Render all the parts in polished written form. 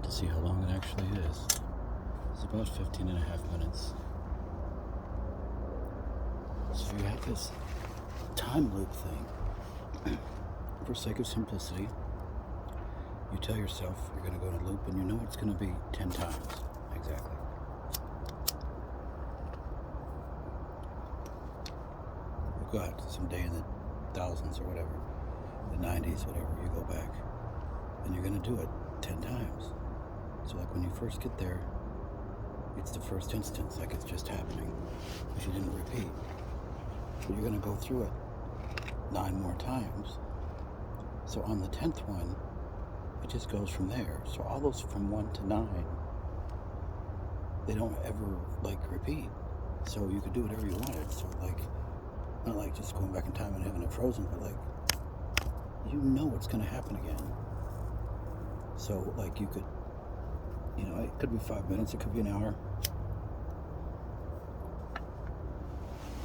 to see how long it actually is. It's about 15 and a half minutes. So you have this time loop thing. For sake of simplicity, you tell yourself you're going to go in a loop and you know it's going to be 10 times. Exactly. We've got some day in the thousands or whatever, the 90s, whatever, you go back and you're going to do it 10 times. So like when you first get there, it's the first instance, like it's just happening, because you didn't repeat. But you're going to go through it 9 more times. So on the 10th one, it just goes from there. So all those from 1 to 9, they don't ever like repeat. So you could do whatever you wanted. So like, not like just going back in time and having it frozen, but like, you know it's going to happen again. So like you could, you know, it could be 5 minutes, it could be an hour.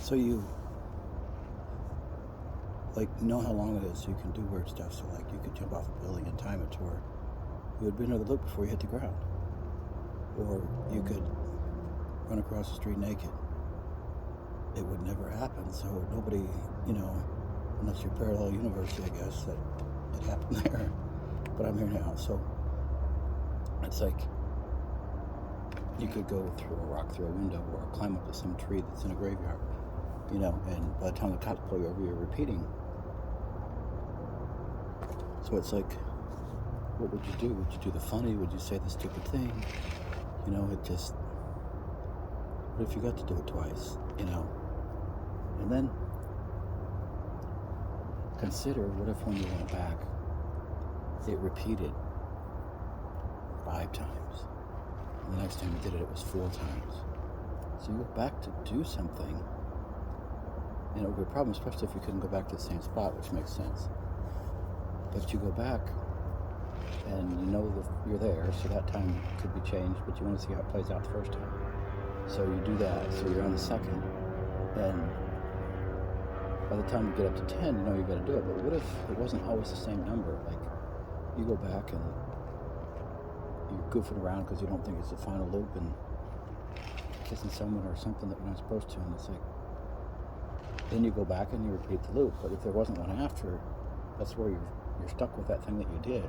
So you like know how long it is, so you can do weird stuff. So like you could jump off a building and time it to where you would be under the loop before you hit the ground. Or you could run across the street naked. It would never happen, so nobody, you know, unless you're parallel university, I guess, that it happened there. But I'm here now, so it's like you could go through a rock through a window or climb up to some tree that's in a graveyard, you know, and by the time the cops pull you over, you're repeating. So it's like, what would you do? Would you do the funny? Would you say the stupid thing? You know, it just, what if you got to do it twice, you know? And then consider, what if when you went back, it repeated 5 times. And the next time you did it, it was 4 times. So you go back to do something, and it would be a problem, especially if you couldn't go back to the same spot, which makes sense. But you go back, and you know that you're there, so that time could be changed, but you want to see how it plays out the first time. So you do that, so you're on the second, and by the time you get up to 10, you know you got to do it. But what if it wasn't always the same number? Like, you go back and you're goofing around because you don't think it's the final loop and kissing someone or something that you're not supposed to, and it's like, then you go back and you repeat the loop. But if there wasn't one after, that's where you're stuck with that thing that you did.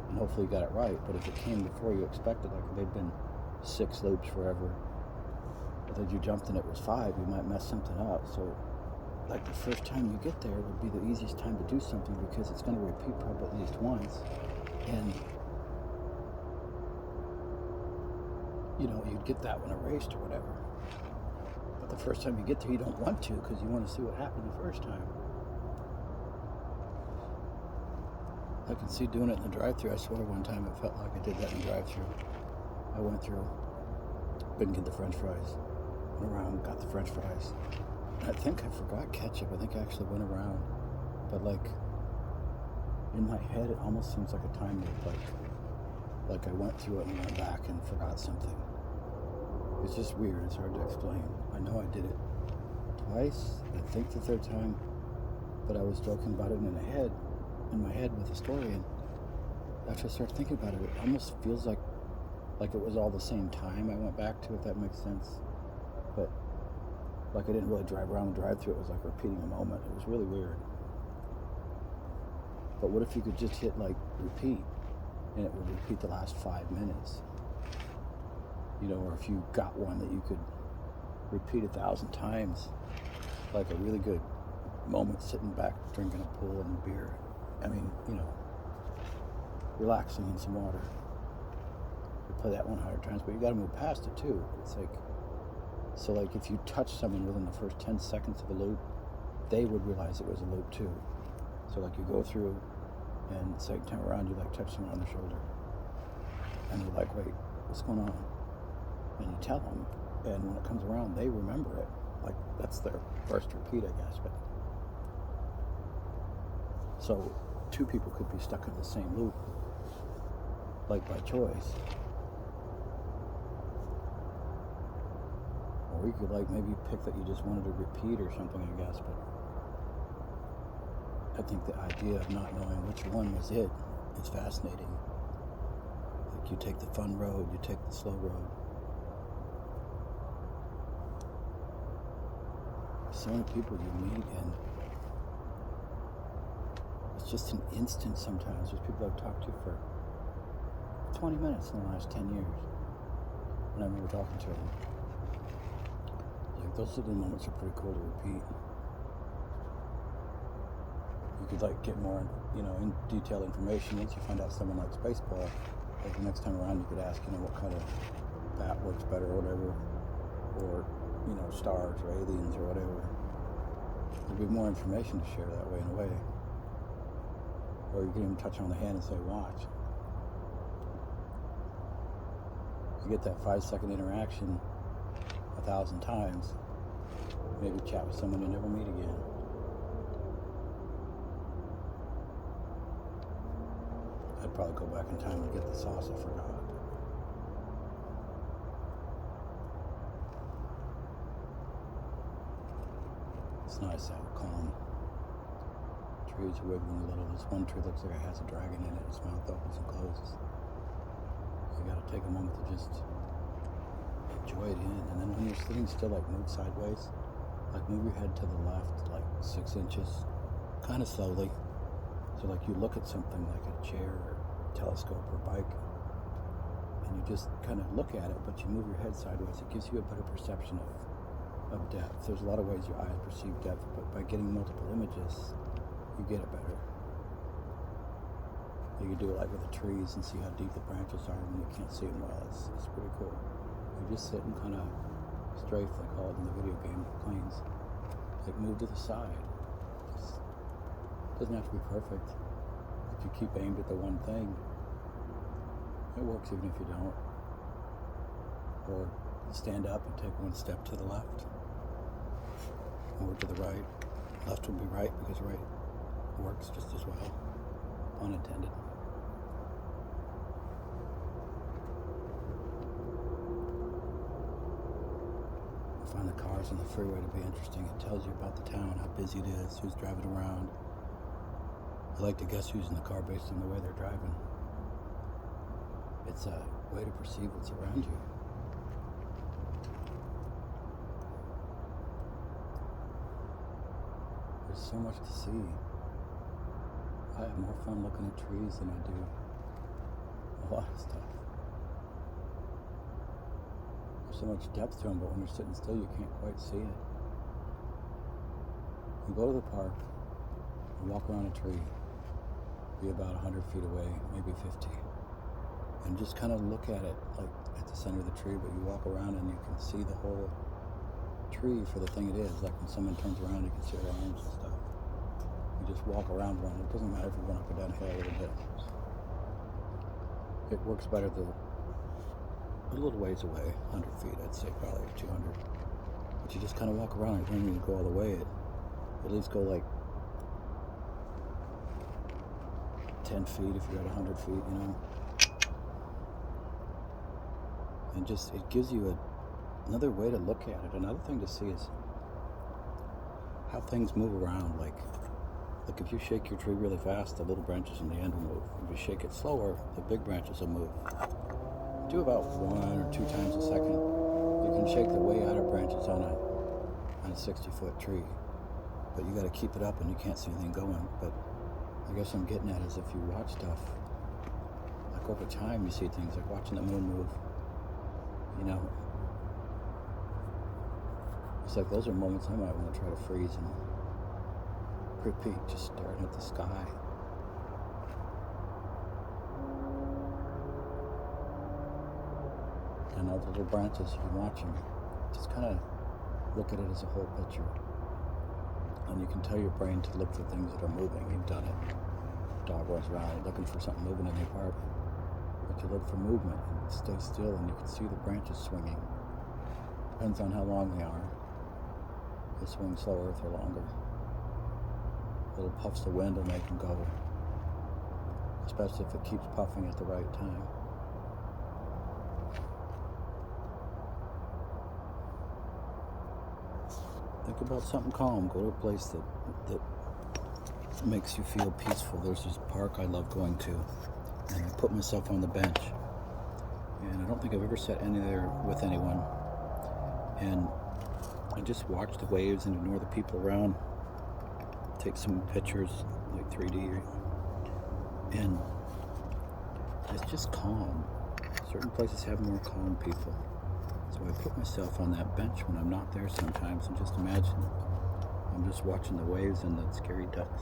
And hopefully you got it right. But if it came before you expected, like if they'd been 6 loops forever, but then you jumped and it was 5, you might mess something up. So like the first time you get there would be the easiest time to do something, because it's going to repeat probably at least once. And you know, you'd get that one erased or whatever. But the first time you get there, you don't want to, because you want to see what happened the first time. I can see doing it in the drive-thru. I swear one time it felt like I did that in the drive-thru. I went through, couldn't get the french fries. Went around, got the french fries. And I think I forgot ketchup. I think I actually went around. But like, in my head, it almost seems like a time loop. Like I went through it and went back and forgot something. It's just weird. It's hard to explain. I know I did it twice. I think the 3rd time. But I was joking about it in my head with the story, and after I started thinking about it, it almost feels like it was all the same time I went back to, if that makes sense. But like I didn't really drive around the drive-thru. It was like repeating a moment. It was really weird. But what if you could just hit like repeat, and it would repeat the last 5 minutes? You know, or if you got one that you could repeat 1,000 times, like a really good moment sitting back drinking a pool and beer. I mean, you know, relaxing in some water. You play that 100 times, but you got to move past it too. It's like, so like if you touch someone within the first 10 seconds of a loop, they would realize it was a loop too. So like you go through, and second time around you like touch someone on the shoulder, and you're like, wait, what's going on? And you tell them, and when it comes around, they remember it. Like that's their first repeat, I guess. But so 2 people could be stuck in the same loop, like by choice. Or you could like maybe pick that you just wanted to repeat or something, I guess. But I think the idea of not knowing which one was it is fascinating. You take the fun road, you take the slow road. So many people you meet, and it's just an instant sometimes. There's people I've talked to for 20 minutes in the last 10 years. And I remember talking to them. Like, those little moments are pretty cool to repeat. You could like get more, in detailed information once you find out someone likes baseball. Like the next time around, you could ask, what kind of bat works better or whatever, or stars or aliens or whatever. There'd be more information to share that way in a way. Or you can even touch on the hand and say, watch. You get that 5-second interaction 1,000 times. Maybe chat with someone you never meet again. I'd probably go back in time and get the sauce I forgot. It's nice out, calm. Trees are wiggling a little. This one tree looks like it has a dragon in it. Its mouth opens and closes. You gotta take a moment to just enjoy it in. And then when you're sitting still, like move sideways. Like move your head to the left, like 6 inches, kind of slowly. So like you look at something like a chair or telescope or bike, and you just kind of look at it, but you move your head sideways. It gives you a better perception of depth. There's a lot of ways your eyes perceive depth, but by getting multiple images, you get it better. You can do it like with the trees and see how deep the branches are when you can't see them well. It's pretty cool. You just sit and kind of strafe, they call it in the video game, planes. Like move to the side. It doesn't have to be perfect. If you keep aimed at the one thing, it works even if you don't. Or stand up and take one step to the left. Or to the right. Left will be right because right works just as well. Pun intended. I find the cars on the freeway to be interesting. It tells you about the town, how busy it is, who's driving around. I like to guess who's in the car based on the way they're driving. It's a way to perceive what's around you. There's so much to see. I have more fun looking at trees than I do a lot of stuff. There's so much depth to them, but when you're sitting still, you can't quite see it. You go to the park, you walk around a tree, be about 100 feet away, maybe 50, and just kind of look at it like at the center of the tree, but you walk around and you can see the whole tree for the thing it is. Like when someone turns around, you can see their arms and stuff. You just walk around one. It doesn't matter if you're going up or down a hill a little bit. It works better a little ways away, 100 feet, I'd say probably 200. But you just kind of walk around. You don't need to go all the way. At least go like 10 feet if you're at 100 feet, And just, it gives you another way to look at it. Another thing to see is how things move around. Like if you shake your tree really fast, the little branches in the end will move. If you shake it slower, the big branches will move. Do about 1 or 2 times a second. You can shake the way outer branches on a 60-foot tree, but you got to keep it up and you can't see anything going. But I guess I'm getting at is if you watch stuff, like over time you see things like watching the moon move, It's like those are moments I might want to try to freeze and repeat, just staring at the sky. And all the little branches you can watch them, just kind of look at it as a whole picture. And you can tell your brain to look for things that are moving. You've done it. Dog runs around looking for something moving in the apartment. But you look for movement and stay still and you can see the branches swinging. Depends on how long they are. They swing slower if they're longer. Little puffs of wind will make them go. Especially if it keeps puffing at the right time. Think about something calm. Go to a place that makes you feel peaceful. There's this park I love going to, and I put myself on the bench and I don't think I've ever sat any there with anyone. And I just watch the waves and ignore the people around. Take some pictures, like 3D, and it's just calm. Certain places have more calm people. So I put myself on that bench when I'm not there sometimes and just imagine I'm just watching the waves and the scary ducks.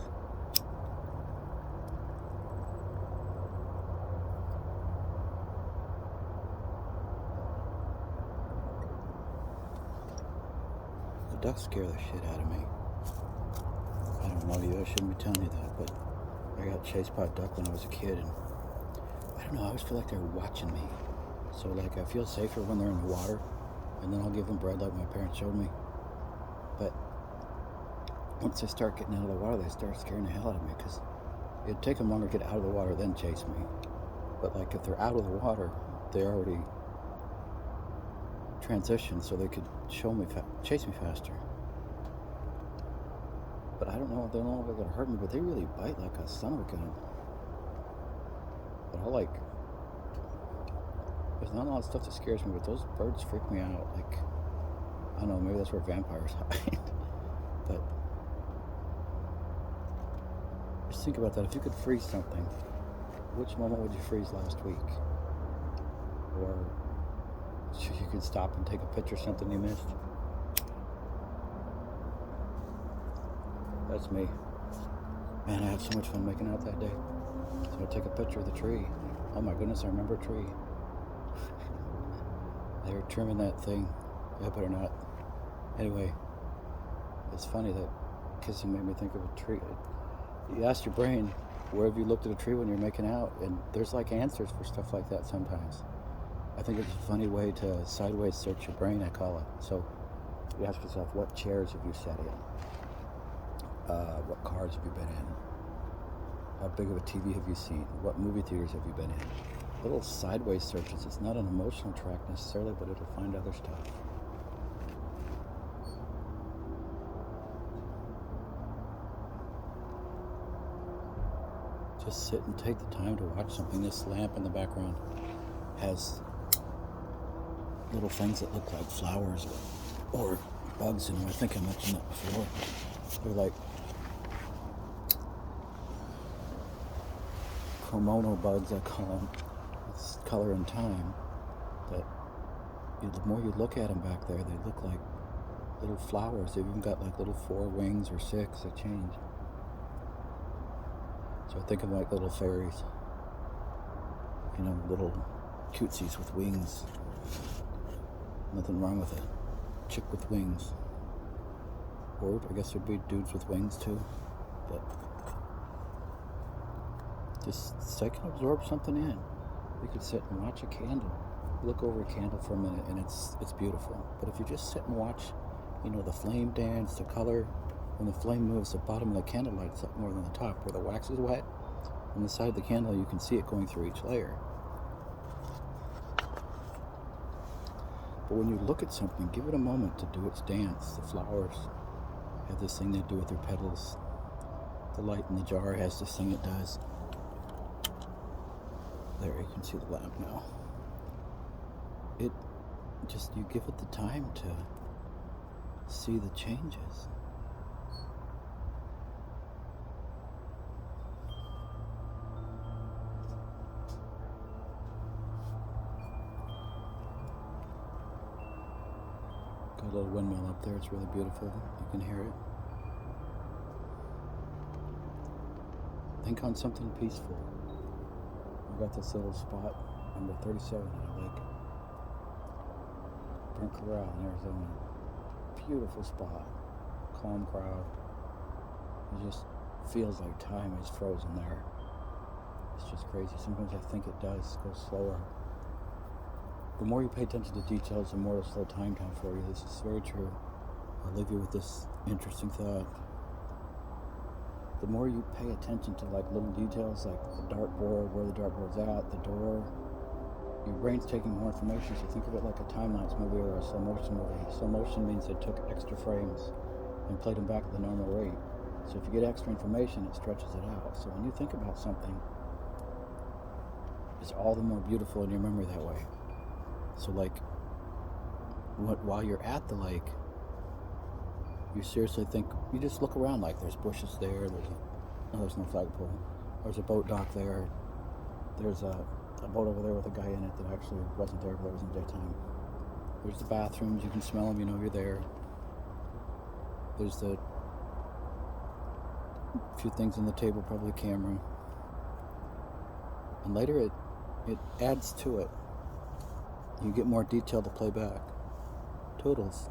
The ducks scare the shit out of me. I don't know you, I shouldn't be telling you that, but I got chased by a duck when I was a kid, and I don't know, I always feel like they're watching me. So like I feel safer when they're in the water, and then I'll give them bread like my parents showed me. But once they start getting out of the water, they start scaring the hell out of me, because it'd take them longer to get out of the water than chase me. But like if they're out of the water, they already transitioned so they could chase me faster. But I don't know if they're gonna hurt me, but they really bite like a son of a gun. But there's not a lot of stuff that scares me, but those birds freak me out. Like, I don't know, maybe that's where vampires hide. But just think about that. If you could freeze something, which moment would you freeze last week? Or you could stop and take a picture of something you missed. That's me. Man, I had so much fun making out that day. So I take a picture of the tree. Oh my goodness, I remember a tree. They were trimming that thing. I better not. Anyway, it's funny that kissing made me think of a tree. You ask your brain, where have you looked at a tree when you're making out? And there's like answers for stuff like that sometimes. I think it's a funny way to sideways search your brain, I call it. So you ask yourself, what chairs have you sat in? What cars have you been in? How big of a TV have you seen? What movie theaters have you been in? Little sideways searches. It's not an emotional track necessarily, but it'll find other stuff. Just sit and take the time to watch something. This lamp in the background has little things that look like flowers or bugs in them. I think I mentioned that before. They're like chromonal bugs, I call them. It's color and time. But the more you look at them back there, they look like little flowers. They've even got like little 4 wings or 6. They change. So I think of like little fairies. You know, little cutesies with wings. Nothing wrong with it. Chick with wings. Or I guess there'd be dudes with wings too. But just take and absorb something in. You could sit and watch a candle. Look over a candle for a minute and it's beautiful. But if you just sit and watch, the flame dance, the color, when the flame moves, the bottom of the candle lights up more than the top. Where the wax is wet, on the side of the candle you can see it going through each layer. But when you look at something, give it a moment to do its dance. The flowers have this thing they do with their petals. The light in the jar has this thing it does. There, you can see the lamp now. You give it the time to see the changes. Got a little windmill up there, it's really beautiful. You can hear it. Think on something peaceful. I got this little spot, number 37 at a lake. Burnt Corral in Arizona. Beautiful spot. Calm crowd. It just feels like time is frozen there. It's just crazy. Sometimes I think it does go slower. The more you pay attention to details, the more it'll slow time down for you. This is very true. I'll leave you with this interesting thought. The more you pay attention to like little details, like the dartboard, where the dartboard's at, the door, your brain's taking more information. So think of it like a time-lapse movie or a slow motion movie. Slow motion means they took extra frames and played them back at the normal rate. So if you get extra information, it stretches it out. So when you think about something, it's all the more beautiful in your memory that way. So like, while you're at the lake, you seriously think, you just look around, like there's bushes there, there's no flagpole, there's a boat dock there, there's a boat over there with a guy in it that actually wasn't there, but it was in daytime. There's the bathrooms, you can smell them, you know you're there. There's the few things on the table, probably a camera. And later it adds to it. You get more detail to play back. Toodles.